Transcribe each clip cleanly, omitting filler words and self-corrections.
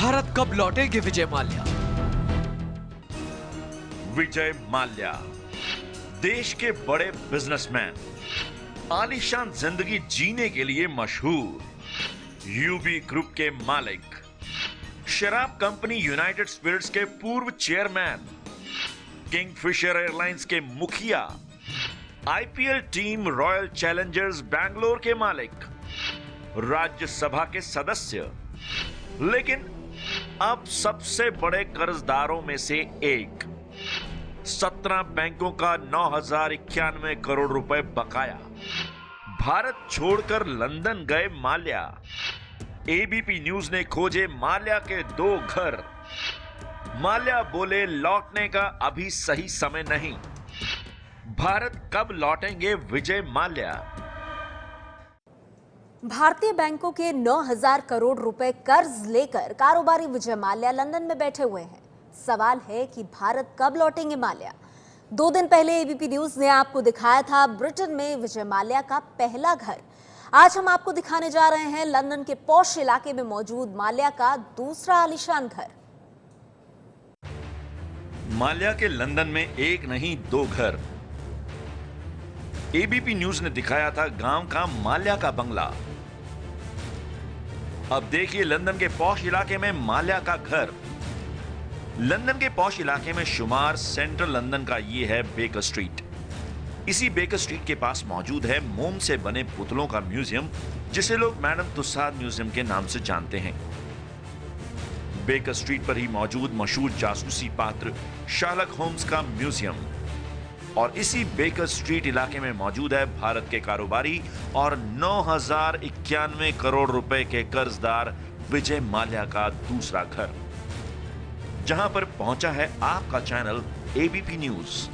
भारत कब लौटेंगे विजय माल्या? विजय माल्या देश के बड़े बिजनेसमैन, आलीशान जिंदगी जीने के लिए मशहूर, यूबी ग्रुप के मालिक, शराब कंपनी यूनाइटेड स्पिरिट्स के पूर्व चेयरमैन, किंगफिशर एयरलाइंस के मुखिया, IPL team royal Challengers Bangalore के मालिक, राज्यसभा के सदस्य, लेकिन अब सबसे बड़े कर्जदारों में से एक। 17 बैंकों का 9,091 करोड़ रुपए बकाया। भारत छोड़कर लंदन गए माल्या। एबीपी न्यूज ने खोजे माल्या के 2 घर। माल्या बोले लौटने का अभी सही समय नहीं। भारत कब लौटेंगे विजय माल्या? भारतीय बैंकों के 9,000 करोड़ रुपए कर्ज लेकर कारोबारी विजय माल्या लंदन में बैठे हुए हैं। सवाल है कि भारत कब लौटेंगे माल्या? 2 दिन पहले एबीपी न्यूज ने आपको दिखाया था ब्रिटेन में विजय माल्या का पहला घर। आज हम आपको दिखाने जा रहे हैं लंदन के पॉश इलाके में मौजूद माल्या का दूसरा आलीशान घर। माल्या के लंदन में एक नहीं 2 घर। एबीपी न्यूज ने दिखाया था गांव का माल्या का बंगला। अब देखिए लंदन के पॉश इलाके में माल्या का घर। लंदन के पॉश इलाके में शुमार सेंट्रल लंदन का ये है बेकर स्ट्रीट। इसी बेकर स्ट्रीट के पास मौजूद है मोम से बने पुतलों का म्यूजियम, जिसे लोग मैडम तुसाद म्यूजियम के नाम से जानते हैं। बेकर स्ट्रीट पर ही मौजूद मशहूर जासूसी पात्र शार्लक होम्स का म्यूजियम, और इसी बेकर स्ट्रीट इलाके में मौजूद है भारत के कारोबारी और 9,091 करोड़ रुपए के कर्जदार विजय माल्या का दूसरा घर, जहां पर पहुंचा है आपका चैनल एबीपी न्यूज।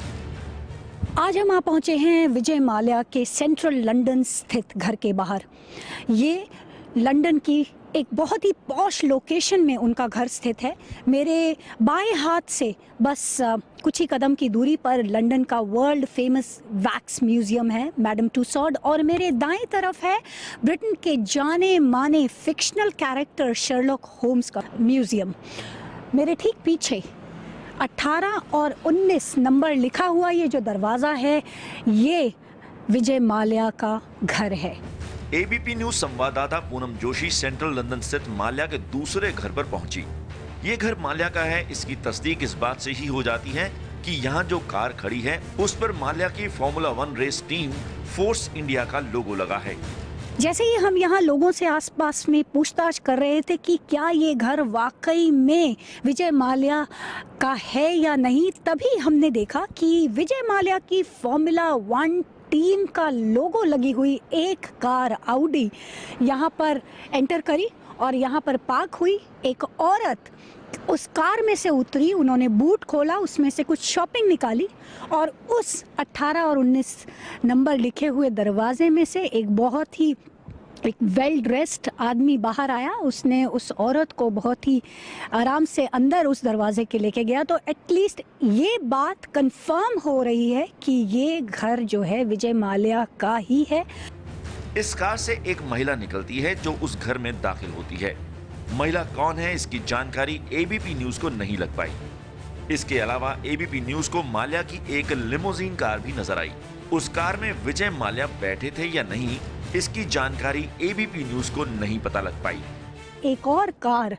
आज हम पहुंचे हैं विजय माल्या के सेंट्रल लंदन स्थित घर के बाहर। ये लंदन की एक बहुत ही पॉश लोकेशन में उनका घर स्थित है। मेरे बाएं हाथ से बस कुछ ही कदम की दूरी पर लंदन का वर्ल्ड फेमस वैक्स म्यूजियम है मैडम तुसाद, और मेरे दाएं तरफ है ब्रिटेन के जाने माने फिक्शनल कैरेक्टर शर्लक होम्स का म्यूजियम। मेरे ठीक पीछे 18 और 19 नंबर लिखा हुआ ये जो दरवाज़ा है, ये विजय माल्या का घर है। एबीपी न्यूज संवाददाता पूनम जोशी सेंट्रल लंदन स्थित माल्या के दूसरे घर पर पहुंची। ये घर माल्या का है, इसकी तस्दीक इस बात से ही हो जाती है कि यहाँ जो कार खड़ी है उस पर माल्या की formula 1 race team Force India का लोगो लगा है। जैसे ही हम यहाँ लोगों से आसपास में पूछताछ कर रहे थे कि क्या ये घर वाकई में विजय माल्या का है या नहीं, तभी हमने देखा कि विजय माल्या की फॉर्मूला 1 टीम का लोगो लगी हुई एक कार ऑडी यहाँ पर एंटर करी और यहाँ पर पार्क हुई। एक औरत उस कार में से उतरी, उन्होंने बूट खोला, उसमें से कुछ शॉपिंग निकाली और उस 18 और 19 नंबर लिखे हुए दरवाजे में से एक बहुत ही वेल ड्रेस्ड आदमी बाहर आया। उसने उस औरत को बहुत ही आराम से अंदर उस दरवाजे के लेके गया। तो एटलीस्ट ये बात कंफर्म हो रही है कि ये घर जो है विजय माल्या का ही है। इस कार से एक महिला निकलती है जो उस घर में दाखिल होती है। महिला कौन है इसकी जानकारी एबीपी न्यूज को नहीं लग पाई। इसके अलावा एबीपी न्यूज को माल्या की एक लिमोजीन कार भी नजर आई। उस कार में विजय माल्या बैठे थे या नहीं, इसकी जानकारी एबीपी न्यूज को नहीं पता लग पाई। एक और कार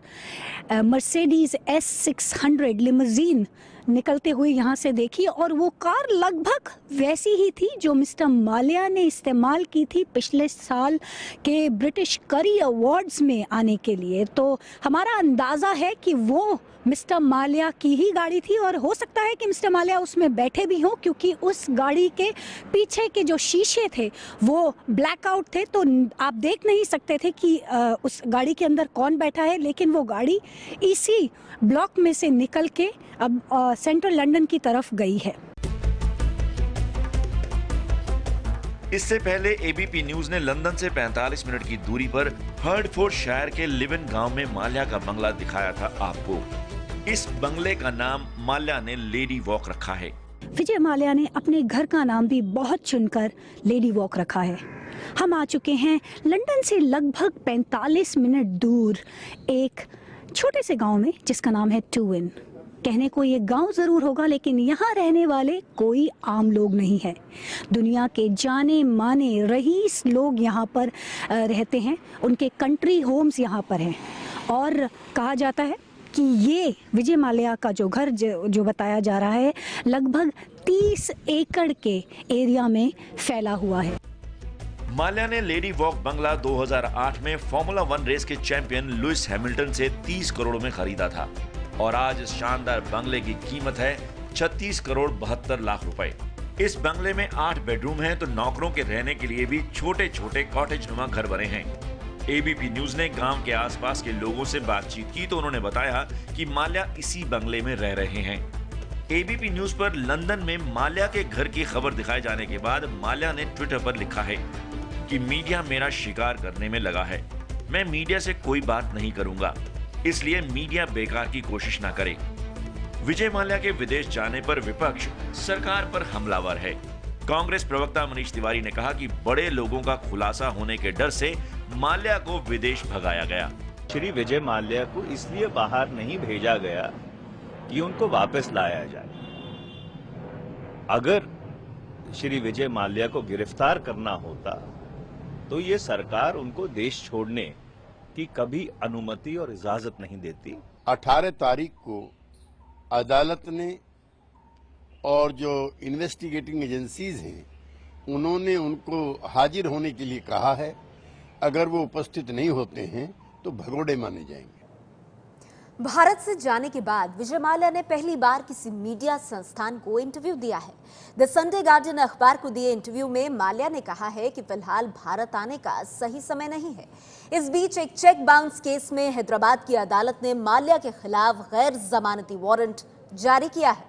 मर्सिडीज S600 लिमोजीन निकलते हुए यहाँ से देखी, और वो कार लगभग वैसी ही थी जो मिस्टर माल्या ने इस्तेमाल की थी पिछले साल के ब्रिटिश करी अवार्ड्स में आने के लिए। तो हमारा अंदाज़ा है कि वो मिस्टर माल्या की ही गाड़ी थी, और हो सकता है कि मिस्टर माल्या उसमें बैठे भी हों, क्योंकि उस गाड़ी के पीछे के जो शीशे थे वो ब्लैकआउट थे, तो आप देख नहीं सकते थे कि उस गाड़ी के अंदर कौन बैठा है। लेकिन वो गाड़ी इसी ब्लॉक में से निकल के अब सेंट्रल लंदन की तरफ गई है। इससे पहले एबीपी न्यूज ने लंदन से 45 मिनट की दूरी पर हर्डफोर्डशायर के लिवन गांव में माल्या का बंगला दिखाया था आपको। इस बंगले का नाम माल्या ने लेडी वॉक रखा है। विजय माल्या ने अपने घर का नाम भी बहुत चुनकर लेडी वॉक रखा है। हम आ चुके हैं लंदन से लगभग 45 मिनट दूर एक छोटे से गांव में जिसका नाम है टूविन। कहने को ये गांव ज़रूर होगा, लेकिन यहाँ रहने वाले कोई आम लोग नहीं है। दुनिया के जाने माने रईस लोग यहाँ पर रहते हैं, उनके कंट्री होम्स यहाँ पर हैं। और कहा जाता है कि ये विजय माल्या का जो घर जो बताया जा रहा है, लगभग 30 एकड़ के एरिया में फैला हुआ है। माल्या ने लेडी वॉक बंगला 2008 में फॉर्मूला 1 रेस के चैंपियन लुइस हैमिल्टन से 30 करोड़ में खरीदा था और आज इस शानदार बंगले की कीमत है 36 करोड़ 72 लाख रुपए। इस बंगले में 8 बेडरूम हैं, तो नौकरों के रहने के लिए भी छोटे छोटे कॉटेज नुमा घर बने हैं। एबीपी न्यूज ने गांव के आसपास के लोगों से बातचीत की तो उन्होंने बताया कि माल्या इसी बंगले में रह रहे हैं। एबीपी न्यूज पर लंदन में माल्या के घर की खबर दिखाए जाने के बाद माल्या ने ट्विटर पर लिखा है कि मीडिया मेरा शिकार करने में लगा है। मैं मीडिया से कोई बात नहीं करूंगा, इसलिए मीडिया बेकार की कोशिश ना करे। विजय माल्या के विदेश जाने पर विपक्ष सरकार पर हमलावर है। कांग्रेस प्रवक्ता मनीष तिवारी ने कहा कि बड़े लोगों का खुलासा होने के डर से माल्या को विदेश भगाया गया। श्री विजय माल्या को इसलिए बाहर नहीं भेजा गया कि उनको वापस लाया जाए। अगर श्री विजय माल्या को गिरफ्तार करना होता तो ये सरकार उनको देश छोड़ने की कभी अनुमति और इजाजत नहीं देती। 18 तारीख को अदालत ने और जो इन्वेस्टिगेटिंग एजेंसीज हैं उन्होंने उनको हाजिर होने के लिए कहा है। अगर वो उपस्थित नहीं होते हैं तो भगोड़े माने जाएंगे। भारत से जाने के बाद विजय माल्या ने पहली बार किसी मीडिया संस्थान को इंटरव्यू दिया है। द संडे गार्डियन अखबार को दिए इंटरव्यू में माल्या ने कहा है कि फिलहाल भारत आने का सही समय नहीं है। इस बीच एक चेक बाउंस केस में हैदराबाद की अदालत ने माल्या के खिलाफ गैर जमानती वारंट जारी किया है।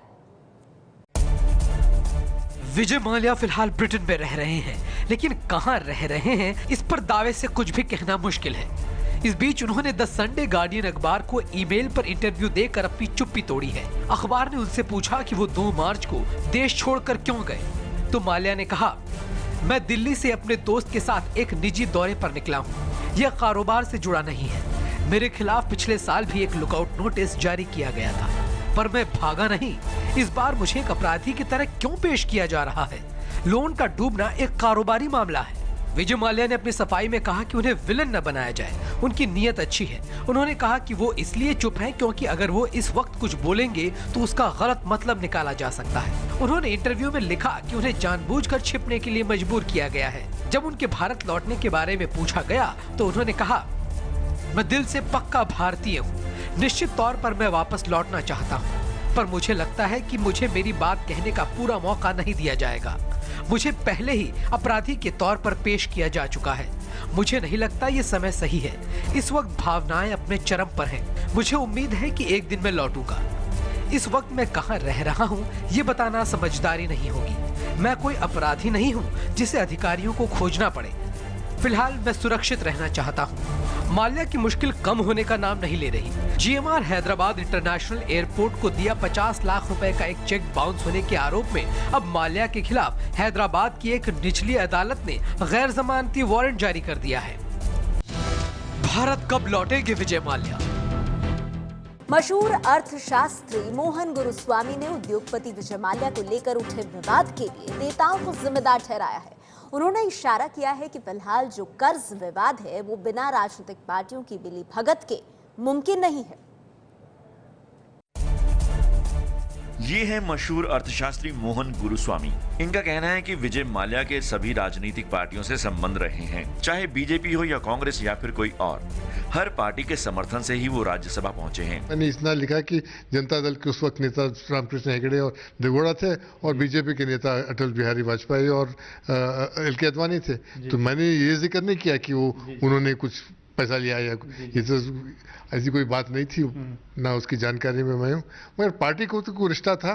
विजय माल्या फिलहाल ब्रिटेन में रह रहे हैं, लेकिन कहां रह रहे हैं इस पर दावे से कुछ भी कहना मुश्किल है। इस बीच उन्होंने द संडे गार्डियन अखबार को ईमेल पर इंटरव्यू देकर अपनी चुप्पी तोड़ी है। अखबार ने उनसे पूछा कि वो 2 मार्च को देश छोड़कर क्यों गए, तो माल्या ने कहा, मैं दिल्ली से अपने दोस्त के साथ एक निजी दौरे पर निकला हूँ। यह कारोबार से जुड़ा नहीं है। मेरे खिलाफ पिछले साल भी एक लुकआउट नोटिस जारी किया गया था, पर मैं भागा नहीं। इस बार मुझे एक अपराधी की तरह क्यों पेश किया जा रहा है? लोन का डूबना एक कारोबारी मामला है। विजय माल्या ने अपनी सफाई में कहा कि उन्हें विलन न बनाया जाए, उनकी नीयत अच्छी है। उन्होंने कहा कि वो इसलिए चुप हैं क्योंकि अगर वो इस वक्त कुछ बोलेंगे तो उसका गलत मतलब निकाला जा सकता है। उन्होंने इंटरव्यू में लिखा कि उन्हें जानबूझकर छिपने के लिए मजबूर किया गया है। जब उनके भारत लौटने के बारे में पूछा गया तो उन्होंने कहा, मैं दिल से पक्का भारतीय हूँ। निश्चित तौर पर मैं वापस लौटना चाहता हूँ, पर मुझे लगता है कि मुझे मेरी बात कहने का पूरा मौका नहीं दिया जाएगा। मुझे पहले ही अपराधी के तौर पर पेश किया जा चुका है। मुझे नहीं लगता ये समय सही है। इस वक्त भावनाएं अपने चरम पर हैं। मुझे उम्मीद है कि एक दिन मैं लौटूंगा। इस वक्त मैं कहां रह रहा हूं ये बताना समझदारी नहीं होगी। मैं कोई अपराधी नहीं हूं जिसे अधिकारियों को खोजना पड़े। फिलहाल मैं सुरक्षित रहना चाहता हूं। माल्या की मुश्किल कम होने का नाम नहीं ले रही। जीएमआर हैदराबाद इंटरनेशनल एयरपोर्ट को दिया 50 लाख रुपए का एक चेक बाउंस होने के आरोप में अब माल्या के खिलाफ हैदराबाद की एक निचली अदालत ने गैर जमानती वारंट जारी कर दिया है। भारत कब लौटेंगे विजय माल्या? मशहूर अर्थशास्त्री मोहन गुरुस्वामी ने उद्योगपति विजय माल्या को लेकर उठे विवाद के लिए नेताओं को जिम्मेदार ठहराया है। उन्होंने इशारा किया है कि फिलहाल जो कर्ज विवाद है वो बिना राजनीतिक पार्टियों की मिलीभगत के मुमकिन नहीं है। ये है मशहूर अर्थशास्त्री मोहन गुरुस्वामी। इनका कहना है कि विजय माल्या के सभी राजनीतिक पार्टियों से संबंध रहे हैं, चाहे बीजेपी हो या कांग्रेस या फिर कोई और। हर पार्टी के समर्थन से ही वो राज्यसभा पहुंचे हैं। मैंने इतना लिखा कि जनता दल के उस वक्त नेता रामकृष्ण हेगड़े और देवगौड़ा थे और बीजेपी के नेता अटल बिहारी वाजपेयी और एल.के. अडवाणी थे। तो मैंने ये जिक्र नहीं किया कि वो उन्होंने कुछ पैसा लिया या ये तो ऐसी कोई बात नहीं थी, ना उसकी जानकारी में मैं हूँ, मगर पार्टी को तो कोई रिश्ता था।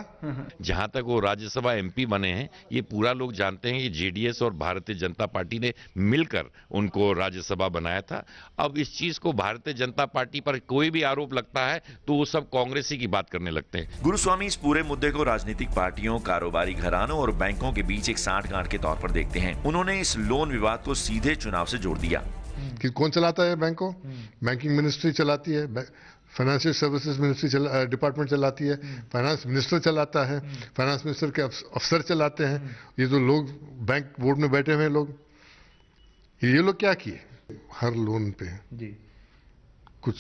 जहां तक वो राज्यसभा एमपी बने हैं, ये पूरा लोग जानते हैं कि जेडीएस और भारतीय जनता पार्टी ने मिलकर उनको राज्यसभा बनाया था। अब इस चीज को भारतीय जनता पार्टी पर कोई भी आरोप लगता है तो वो सब कांग्रेसी की बात करने लगते हैं। गुरुस्वामी इस पूरे मुद्दे को राजनीतिक पार्टियों, कारोबारी घरानों और बैंकों के बीच एक सांठगांठ के तौर पर देखते हैं। उन्होंने इस लोन विवाद को सीधे चुनाव से जोड़ दिया कि कौन चलाता है बैंक को? बैंकिंग मिनिस्ट्री चलाती है, फाइनेंशियल सर्विसेज मिनिस्ट्री डिपार्टमेंट चलाती है, फाइनेंस मिनिस्टर चलाता है, फाइनेंस मिनिस्टर के अफसर चलाते हैं। ये जो लोग बैंक बोर्ड में बैठे हुए लोग, ये लोग क्या किए? हर लोन पे कुछ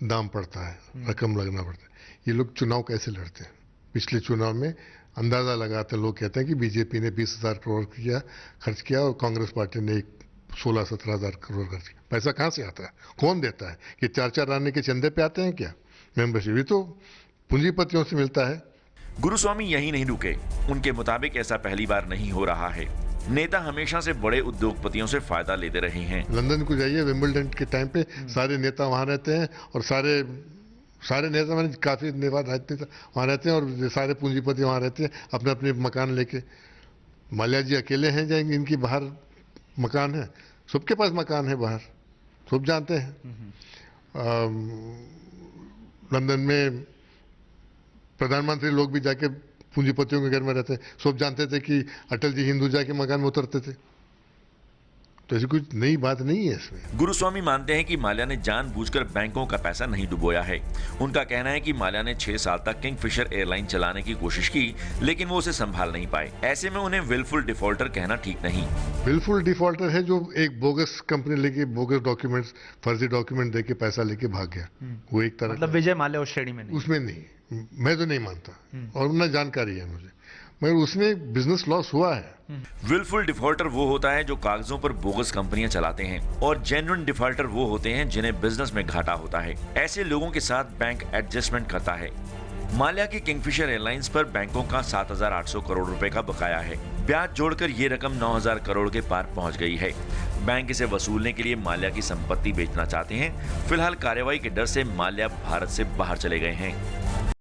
दाम पड़ता है, रकम लगना पड़ता है। ये लोग चुनाव कैसे लड़ते हैं? पिछले चुनाव में अंदाजा लगाते लोग कहते हैं कि बीजेपी ने 20,000 करोड़ खर्च किया और कांग्रेस पार्टी ने 16-17,000 करोड़ खर्च किया। पैसा कहां से आता है? कौन देता है? कि 4-4 आने के चंदे पे आते हैं क्या मेंबरशिप? ये तो पूंजीपतियों से मिलता है। गुरुस्वामी यही नहीं रुके। उनके मुताबिक ऐसा पहली बार नहीं हो रहा है। नेता हमेशा से बड़े उद्योगपतियों से फायदा लेते रहे हैं। लंदन को जाइए, विंबलडन के टाइम पे सारे नेता वहां रहते हैं और सारे नेता मैंने काफी राजनेता वहां रहते हैं और सारे पूंजीपति वहां रहते हैं अपने अपने मकान लेके। माल्या जी अकेले हैं जाएंगे, इनकी बाहर मकान है, सबके पास मकान है बाहर, सब जानते हैं। लंदन में प्रधानमंत्री लोग भी जाके पूंजीपतियों के घर में रहते हैं, सब जानते थे कि अटल जी हिंदुजा के मकान में उतरते थे। तो ऐसी कुछ नई बात नहीं है इसमें। गुरुस्वामी मानते हैं कि माल्या ने जानबूझकर बैंकों का पैसा नहीं डुबोया है। उनका कहना है कि माल्या ने 6 साल तक किंगफिशर एयरलाइन चलाने की कोशिश की, लेकिन वो उसे संभाल नहीं पाए। ऐसे में उन्हें विलफुल डिफॉल्टर कहना ठीक नहीं। विलफुल डिफॉल्टर है जो एक बोगस कंपनी लेके बोगस डॉक्यूमेंट्स, फर्जी डॉक्यूमेंट देके पैसा लेके भाग गया। वो एक तरह मतलब विजय माल्या उस श्रेणी में नहीं। उसमें नहीं, मैं तो नहीं मानता और न जानकारी है मुझे, मगर उसमें बिजनेस लॉस हुआ है। विलफुल डिफॉल्टर वो होता है जो कागजों पर बोगस कंपनियां चलाते हैं और जेन्युइन डिफॉल्टर वो होते हैं जिन्हें बिजनेस में घाटा होता है। ऐसे लोगों के साथ बैंक एडजस्टमेंट करता है। माल्या की किंगफिशर एयरलाइंस पर बैंकों का 7,800 करोड़ रुपए का बकाया है। ब्याज जोड़कर ये रकम 9,000 करोड़ के पार पहुंच गई है। बैंक इसे वसूलने के लिए माल्या की संपत्ति बेचना चाहते हैं। फिलहाल कार्रवाई के डर से माल्या भारत से बाहर चले गए हैं।